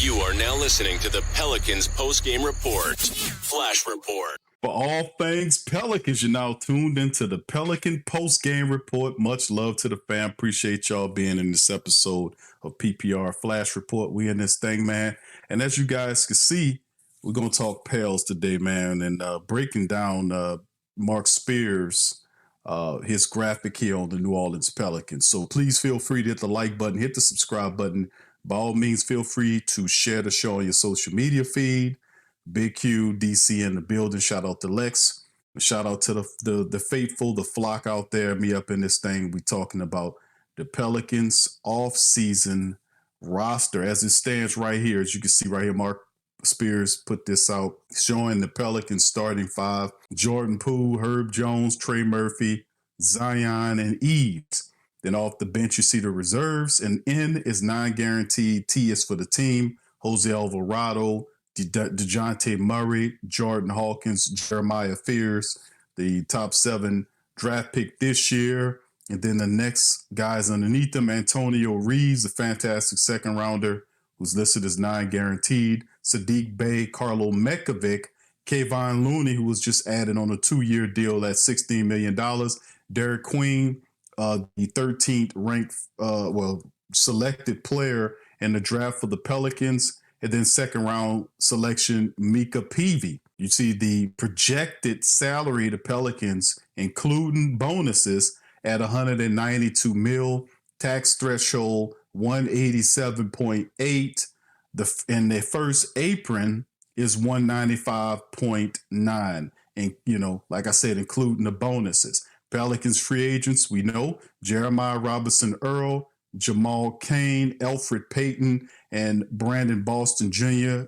You are now listening to the Pelicans post-game report. Flash report. For all things Pelicans, you're now tuned into the Pelican post-game report. Much love to the fam. Appreciate y'all being in this episode of PPR Flash Report. We in this thing, man. And as you guys can see, we're going to talk Pels today, man, and breaking down Mark Spears, his graphic here on the New Orleans Pelicans. So please feel free to hit the like button, hit the subscribe button. By all means, feel free to share the show on your social media feed. Big Q, DC in the building. Shout out to Lex. Shout out to the faithful, the flock out there. Me up in this thing. We talking about the Pelicans off-season roster as it stands right here. As you can see right here, Mark Spears put this out, showing the Pelicans starting five: Jordan Poole, Herb Jones, Trey Murphy, Zion, and Yves. Then off the bench, you see the reserves, and N is non-guaranteed. T is for the team: Jose Alvarado, DeJounte Murray, Jordan Hawkins, Jeremiah Fears, the top 7 draft pick this year. And then the next guys underneath them: Antonio Reeves, a fantastic second rounder who's listed as non-guaranteed; Sadiq Bey, Carlo Mekovic, Kayvon Looney, who was just added on a 2-year deal at $16 million; Derek Queen, the 13th ranked, selected player in the draft for the Pelicans; and then second round selection, Mika Peavy. You see the projected salary of the Pelicans, including bonuses, at $192 million, tax threshold 187.8. And their first apron is 195.9. And, like I said, including the bonuses. Pelicans free agents, we know: Jeremiah Robinson Earl, Jamal Cain, Elfrid Payton, and Brandon Boston Jr.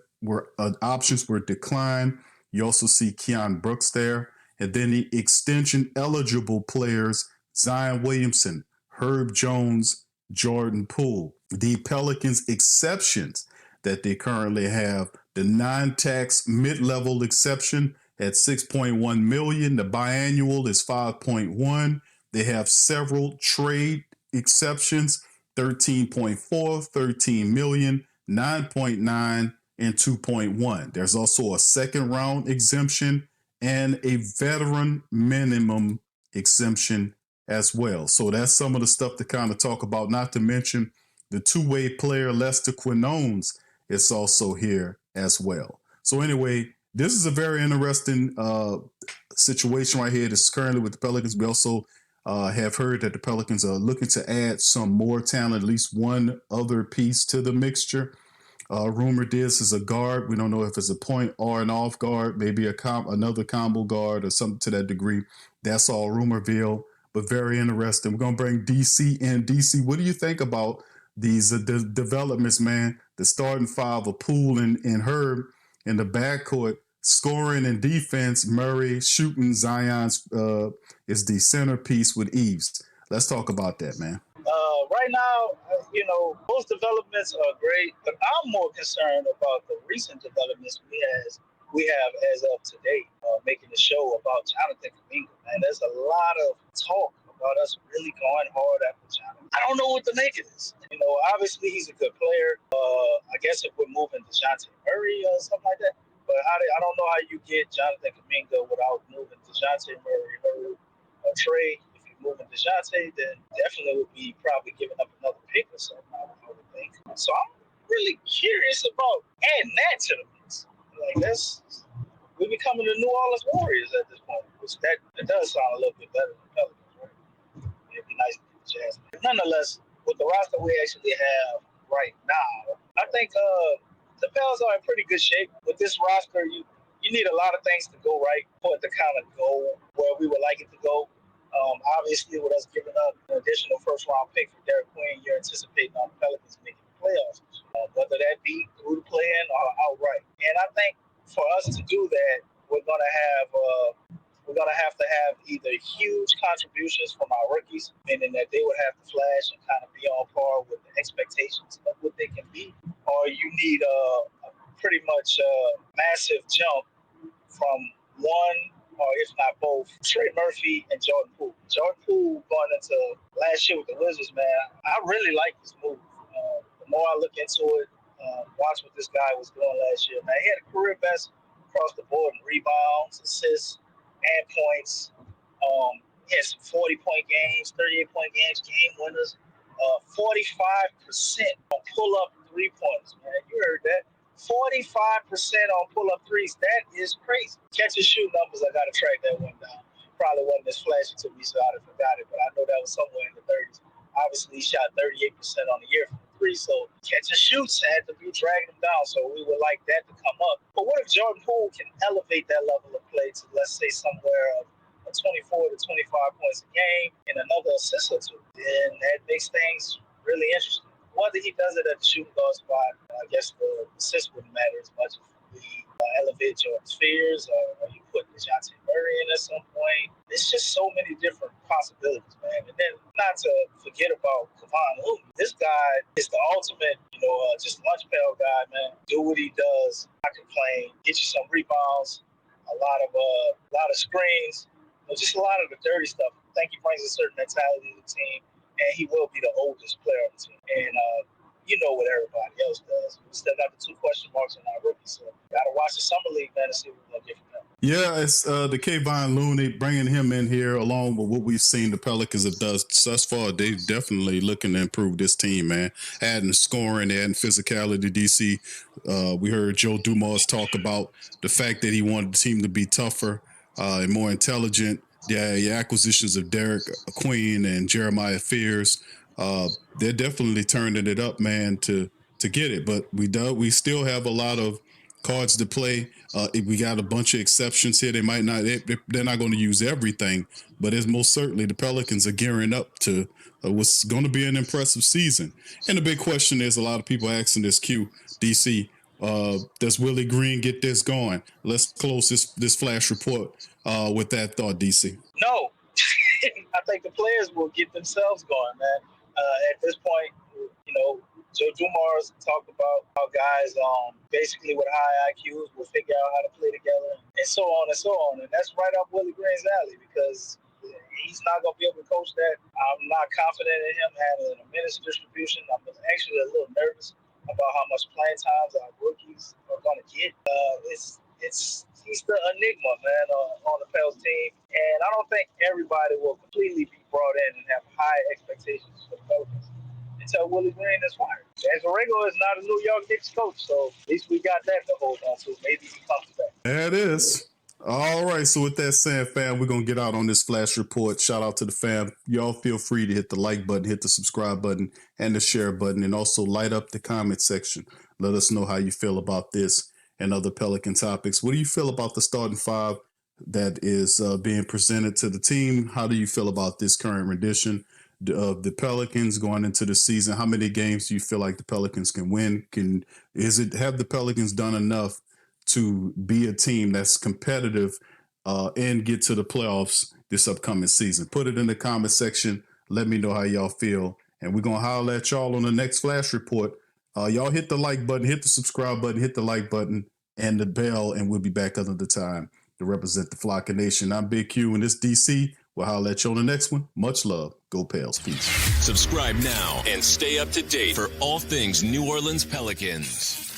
Options were declined. You also see Keon Brooks there. And then the extension eligible players: Zion Williamson, Herb Jones, Jordan Poole. The Pelicans exceptions that they currently have: the non-tax mid-level exception at $6.1 million. The biannual is $5.1. They have several trade exceptions: 13.4, $13 million, 9.9, and 2.1. There's also a second round exemption and a veteran minimum exemption as well. So that's some of the stuff to kind of talk about, not to mention the two-way player Lester Quinones is also here as well. So anyway, this is a very interesting situation right here. This is currently with the Pelicans. We also have heard that the Pelicans are looking to add some more talent, at least one other piece to the mixture. Rumored this is a guard. We don't know if it's a point or an off guard, maybe another combo guard or something to that degree. That's all rumorville, but very interesting. We're going to bring DC in. DC, what do you think about these developments, man? The starting five of Poole and Herb in the backcourt, scoring and defense. Murray shooting. Zion's is the centerpiece with Yves. Let's talk about that, man. Right now, most developments are great, but I'm more concerned about the recent developments we have as of today, making the show about Jonathan Kuminga. Man, there's a lot of talk about us really going hard after Jonathan. I don't know what to make of this. Obviously he's a good player. I guess if we're moving DeJounte Murray or something like that, but I don't know how you get Jonathan Kuminga without moving DeJounte Murray or Trey. Moving DeJounte, then definitely would be probably giving up another pick or something, I would think. So I'm really curious about adding that to the mix. We're becoming the New Orleans Warriors at this point, which that does sound a little bit better than the Pelicans, right? It'd be nice to get the Jazz. Nonetheless, with the roster we actually have right now, I think the Pels are in pretty good shape. With this roster, you need a lot of things to go right for it to kind of go where we would like it to go. Obviously, with us giving up an additional first-round pick for Derek Queen, you're anticipating on the Pelicans making the playoffs, whether that be through the play-in or outright. And I think for us to do that, we're gonna have to have either huge contributions from our rookies, meaning that they would have to flash and kind of be on par with the expectations of what they can be, or you need a pretty much massive jump from one, or if not both, Trey Murphy and Jordan Poole. Jordan Poole going into last year with the Wizards, man, I really like this move. The more I look into it, the watch what this guy was doing last year. Man, he had a career best across the board in rebounds, assists, and points. He had some 40-point games, 38-point games, game winners. 45% on pull-up three-pointers, man. You heard that. 45% on pull-up threes. That is crazy. Catch and shoot numbers, I got to track that one down. Probably wasn't as flashy to me, so I'd have forgot it, but I know that was somewhere in the 30s. Obviously, he shot 38% on the year from three, so catch and shoots had to be dragging him down, so we would like that to come up. But what if Jordan Poole can elevate that level of play to, let's say, somewhere of 24 to 25 points a game and another assist or two? Then that makes things really interesting. Whether he does it at the shooting guard spot, I guess the assist wouldn't matter as much if we elevate Jordan Spears or you put DeJounte Murray in at some point. It's just so many different possibilities, man. And then not to forget about Kevon Looney. This guy is the ultimate, just lunch pail guy, man. Do what he does, not complain, get you some rebounds, a lot of screens, just a lot of the dirty stuff. I think he brings a certain mentality to the team, and he will be the oldest player on the team. And what everybody else does. We still got the 2 question marks on our rookies, so got to watch the summer league, man, and see what we're going to get from them. Yeah, it's the Kevon Looney, bringing him in here along with what we've seen the Pelicans have done thus far. They definitely looking to improve this team, man. Adding scoring, adding physicality. DC, we heard Joe Dumars talk about the fact that he wanted the team to be tougher and more intelligent. Yeah, your acquisitions of Derek Queen and Jeremiah Fears, they're definitely turning it up, man, to get it. But we still have a lot of cards to play. We got a bunch of exceptions here. They might not. They're not going to use everything, but it's most certainly the Pelicans are gearing up to what's going to be an impressive season. And the big question is, a lot of people asking this DC. Does Willie Green get this going? Let's close this flash report with that thought, DC. No, I think the players will get themselves going, man. At this point, Joe Dumars talked about how guys basically with high IQs will figure out how to play together and so on and so on. And that's right up Willie Green's alley because he's not going to be able to coach that. I'm not confident in him handling a minutes distribution. I'm actually a little nervous about how much playing times our rookies are going to get. He's the enigma, man, on the Pels team. And I don't think everybody will completely be brought in and have high expectations for the Pelicans until Willie Green is fired. And Borrego is not a New York Knicks coach, so at least we got that to hold on to. Maybe he comes back. There it is. All right, so with that said, fam, we're going to get out on this flash report. Shout out to the fam. Y'all feel free to hit the like button, hit the subscribe button, and the share button, and also light up the comment section. Let us know how you feel about this and other Pelican topics. What do you feel about the starting 5 that is being presented to the team? How do you feel about this current rendition of the Pelicans going into the season? How many games do you feel like the Pelicans can win? Have the Pelicans done enough to be a team that's competitive and get to the playoffs this upcoming season? Put it in the comment section. Let me know how y'all feel. And we're going to holler at y'all on the next Flash Report. Y'all hit the like button, hit the subscribe button, hit the like button, and the bell, and we'll be back another time to represent the Flocker Nation. I'm Big Q, and this DC. We'll holler at you on the next one. Much love. Go Pels. Peace. Subscribe now and stay up to date for all things New Orleans Pelicans.